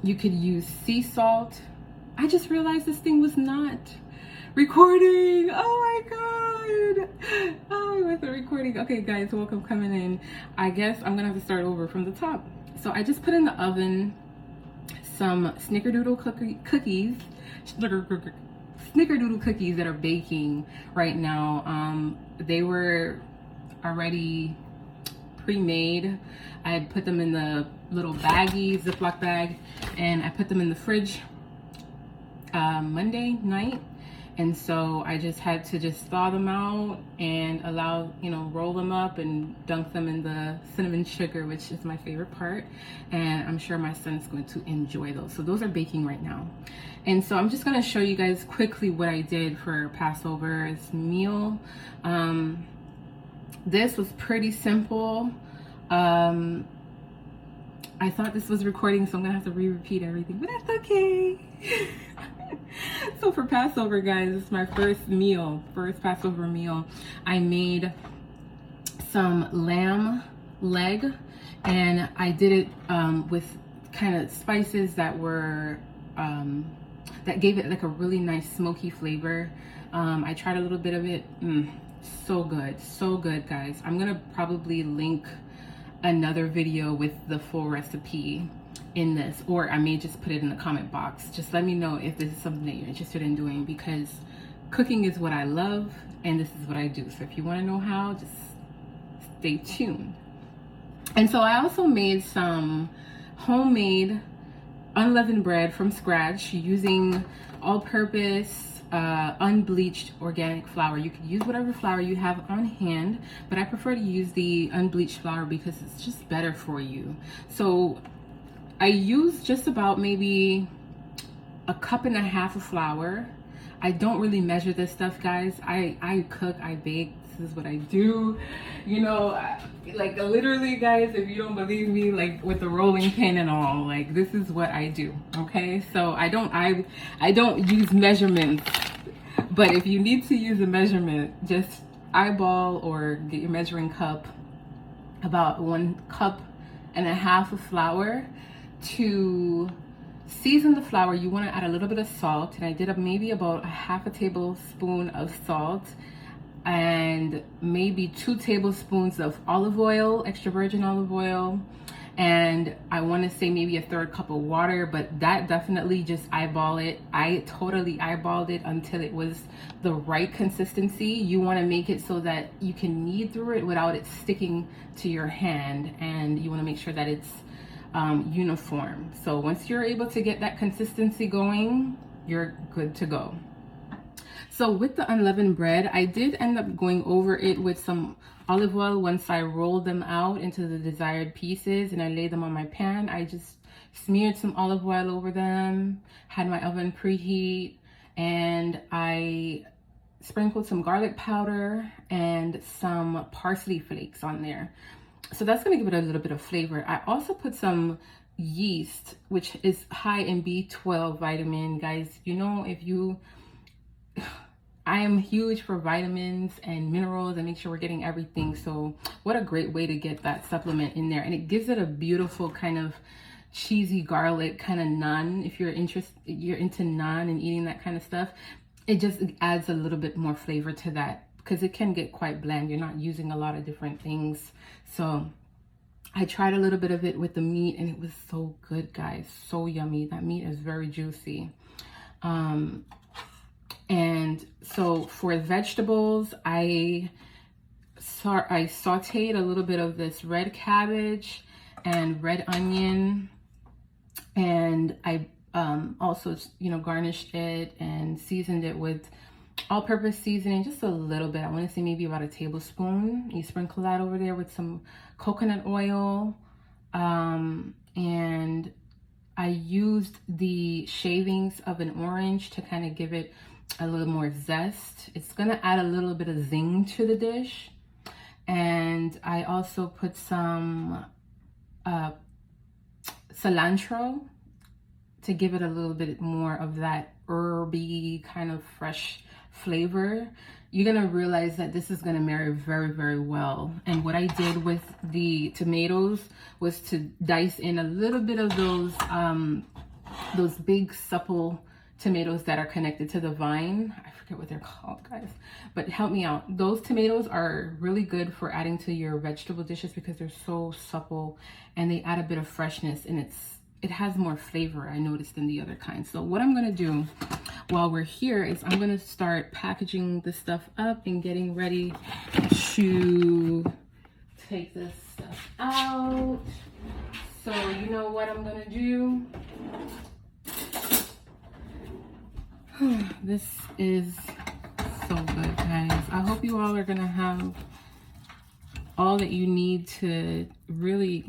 You could use sea salt. I just realized this thing was not recording. Oh my god. Oh, it wasn't recording. Okay guys, welcome coming in. I guess I'm gonna have to start over from the top. So I just put in the oven some snickerdoodle cookies snickerdoodle cookies that are baking right now. They were already pre-made. I had put them in the little baggie, Ziploc bag, and I put them in the fridge Monday night. And so I just had to just thaw them out and allow, roll them up and dunk them in the cinnamon sugar, which is my favorite part. And I'm sure my son's going to enjoy those. So those are baking right now. And so I'm just going to show you guys quickly what I did for Passover's meal. This was pretty simple. I thought this was recording, so I'm gonna have to repeat everything, but that's okay. So for Passover, guys, it's my first Passover meal. I made some lamb leg, and I did it with kind of spices that were that gave it like a really nice smoky flavor. I tried a little bit of it. So good, guys. I'm gonna probably link another video with the full recipe in this, or I may just put it in the comment box. Just let me know if this is something that you're interested in doing, because cooking is what I love and this is what I do. So if you want to know how, just stay tuned. And so I also made some homemade unleavened bread from scratch using all-purpose unbleached organic flour. You could use whatever flour you have on hand, but I prefer to use the unbleached flour because it's just better for you. So I use just about maybe a cup and a half of flour. I don't really measure this stuff, guys. I cook, I bake. This is what I do. Like literally, guys, if you don't believe me, like with the rolling pin and all, like this is what I do. Okay, so I don't use measurements, but if you need to use a measurement, just eyeball or get your measuring cup, about 1.5 cups of flour. To season the flour, you want to add a little bit of salt, and I did maybe about a 1/2 tablespoon of salt, and maybe 2 tablespoons of olive oil, extra virgin olive oil, and I want to say maybe a 1/3 cup of water, but that definitely just eyeball it. I totally eyeballed it until it was the right consistency. You want to make it so that you can knead through it without it sticking to your hand, and you want to make sure that it's uniform. So once you're able to get that consistency going, you're good to go. So with the unleavened bread, I did end up going over it with some olive oil once I rolled them out into the desired pieces and I laid them on my pan. I just smeared some olive oil over them, had my oven preheat, and I sprinkled some garlic powder and some parsley flakes on there. So that's going to give it a little bit of flavor. I also put some yeast, which is high in B12 vitamin. Guys, I am huge for vitamins and minerals and make sure we're getting everything. So what a great way to get that supplement in there. And it gives it a beautiful kind of cheesy garlic kind of naan. If you're into naan and eating that kind of stuff, it just adds a little bit more flavor to that, because it can get quite bland. You're not using a lot of different things. So I tried a little bit of it with the meat and it was so good, guys. So yummy. That meat is very juicy. And so for vegetables, I sauteed a little bit of this red cabbage and red onion, and I also garnished it and seasoned it with all-purpose seasoning, just a little bit. I want to say maybe about a tablespoon. You sprinkle that over there with some coconut oil, and I used the shavings of an orange to kind of give it a little more zest. It's gonna add a little bit of zing to the dish. And I also put some cilantro to give it a little bit more of that herby kind of fresh flavor. You're gonna realize that this is gonna marry very, very well. And what I did with the tomatoes was to dice in a little bit of those those big supple tomatoes that are connected to the vine. I forget what they're called, guys, but help me out. Those tomatoes are really good for adding to your vegetable dishes because they're so supple and they add a bit of freshness, and it has more flavor, I noticed, than the other kind. So what I'm gonna do while we're here is I'm gonna start packaging this stuff up and getting ready to take this stuff out. So you know what I'm gonna do? This is so good, guys. I hope you all are gonna have all that you need to really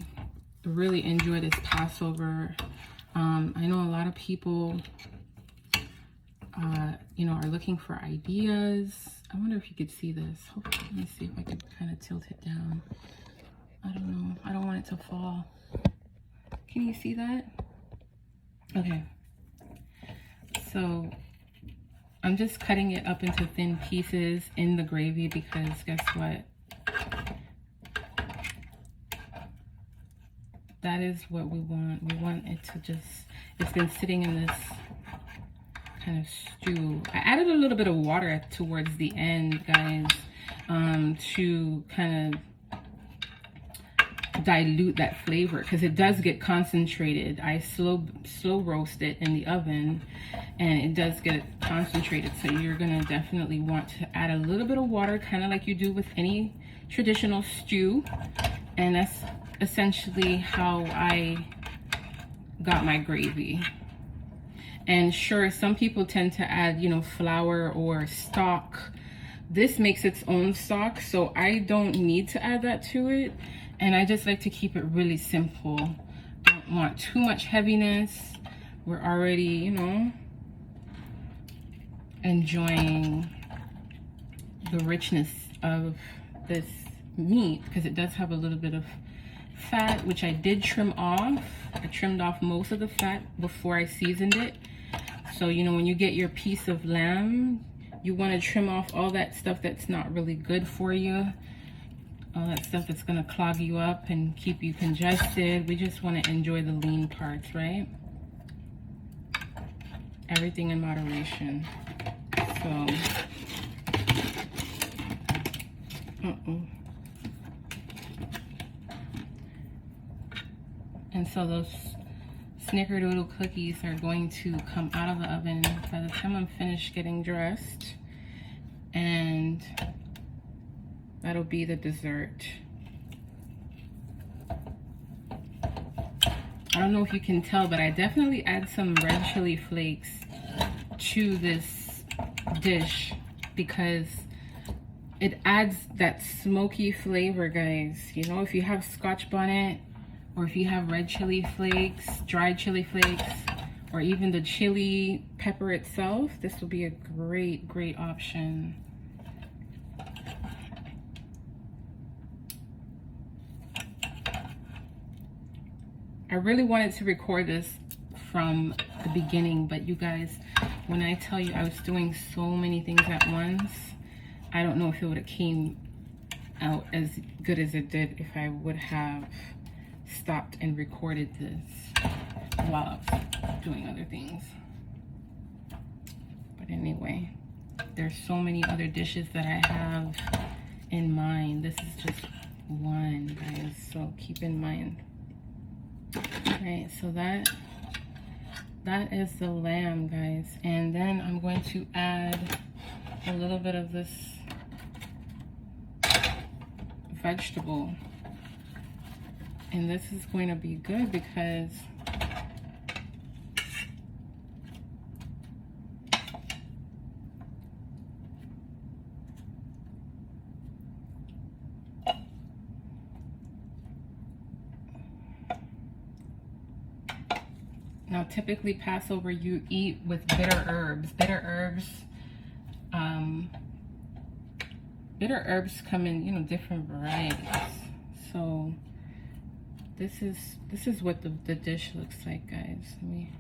enjoy this Passover. I know a lot of people you know, are looking for ideas. I wonder if you could see this. Let me see if I can kind of tilt it down. I don't know. I don't want it to fall. Can you see that? Okay. So I'm just cutting it up into thin pieces in the gravy because guess what? That is what we want. We want it to just, it's been sitting in this kind of stew. I added a little bit of water towards the end, guys, to kind of dilute that flavor because it does get concentrated. I slow roast it in the oven and it does get concentrated, so you're gonna definitely want to add a little bit of water, kind of like you do with any traditional stew. And that's essentially how I got my gravy. And sure, some people tend to add, you know, flour or stock. This makes its own stock, so I don't need to add that to it. And I just like to keep it really simple. Don't want too much heaviness. We're already, you know, enjoying the richness of this meat because it does have a little bit of fat, which I did trim off. I trimmed off most of the fat before I seasoned it. So, you know, when you get your piece of lamb, you want to trim off all that stuff that's not really good for you. All that stuff that's going to clog you up and keep you congested. We just want to enjoy the lean parts, right? Everything in moderation. So, and so those snickerdoodle cookies are going to come out of the oven by the time I'm finished getting dressed, and that'll be the dessert. I don't know if you can tell, but I definitely add some red chili flakes to this dish because it adds that smoky flavor, guys. You know, if you have Scotch bonnet, or if you have red chili flakes, dried chili flakes, or even the chili pepper itself, this will be a great option. I really wanted to record this from the beginning, but you guys, when I tell you I was doing so many things at once, I don't know if it would have came out as good as it did if I would have stopped and recorded this while I was doing other things. But anyway, there's so many other dishes that I have in mind. This is just one, guys, so keep in mind. Right, so that is the lamb, guys, and then I'm going to add a little bit of this vegetable, and this is going to be good because now typically Passover you eat with bitter herbs. Bitter herbs come in, you know, different varieties. So this is what the dish looks like, guys. Let me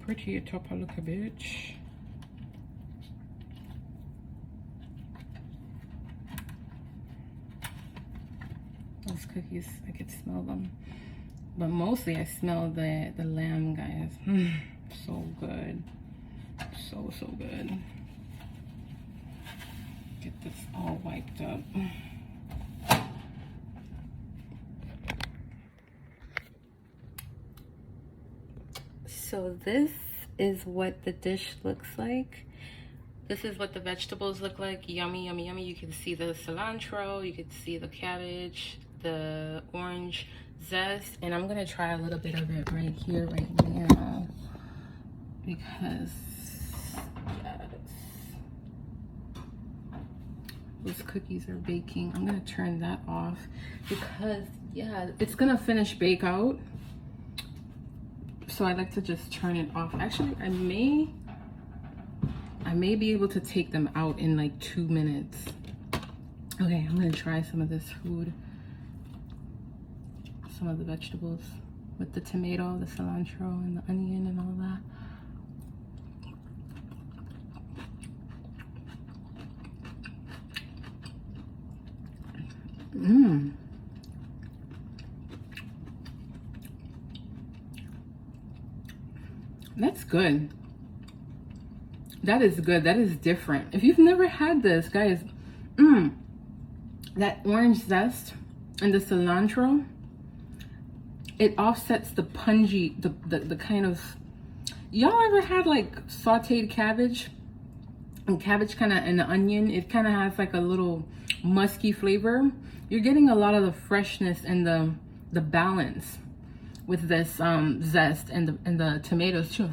pretty it up a little bit. Those cookies, I could smell them, but mostly I smell the lamb, guys. so good. Get this all wiped up. So this is what the dish looks like. This is what the vegetables look like. Yummy, yummy, yummy. You can see the cilantro, you can see the cabbage, the orange zest, and I'm gonna try a little bit of it right here, right now, because yes, those cookies are baking. I'm gonna turn that off because yeah, it's gonna finish bake out. So I like to just turn it off. Actually, I may be able to take them out in like 2 minutes. Okay, I'm gonna try some of this food. Some of the vegetables with the tomato, the cilantro, and the onion and all that. That's good. That is good. That is different. If you've never had this, guys, that orange zest and the cilantro, it offsets the pungy, the kind of, y'all ever had like sauteed cabbage? And cabbage kind of, and the onion, it kind of has like a little musky flavor. You're getting a lot of the freshness and the balance with this zest and the tomatoes too.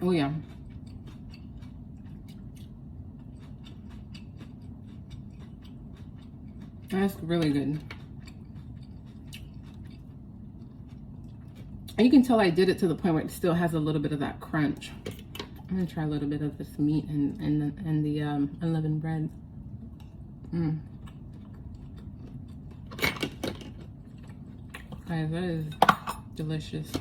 Oh yeah. That's really good. And you can tell I did it to the point where it still has a little bit of that crunch. I'm gonna try a little bit of this meat and the unleavened bread. Guys, that is delicious.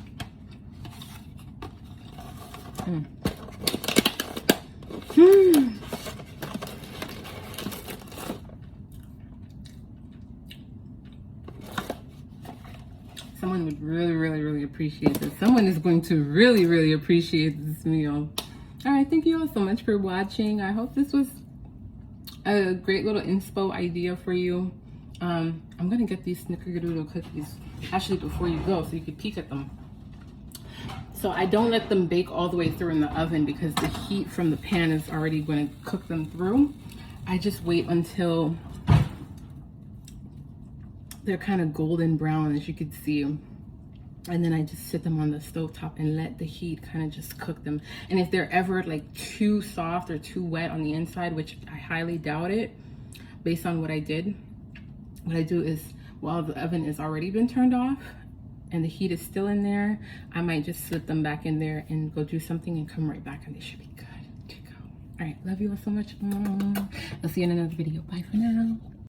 Someone would really appreciate this. Someone is going to really appreciate this meal. All right, thank you all so much for watching. I hope this was a great little inspo idea for you. I'm gonna get these snickerdoodle cookies actually before you go so you can peek at them. So I don't let them bake all the way through in the oven because the heat from the pan is already going to cook them through. I just wait until they're kind of golden brown, as you can see. And then I just sit them on the stovetop and let the heat kind of just cook them. And if they're ever like too soft or too wet on the inside, which I highly doubt it, based on what I did, what I do is while the oven has already been turned off and the heat is still in there, I might just slip them back in there and go do something and come right back and they should be good to go. All right, love you all so much. I'll see you in another video. Bye for now.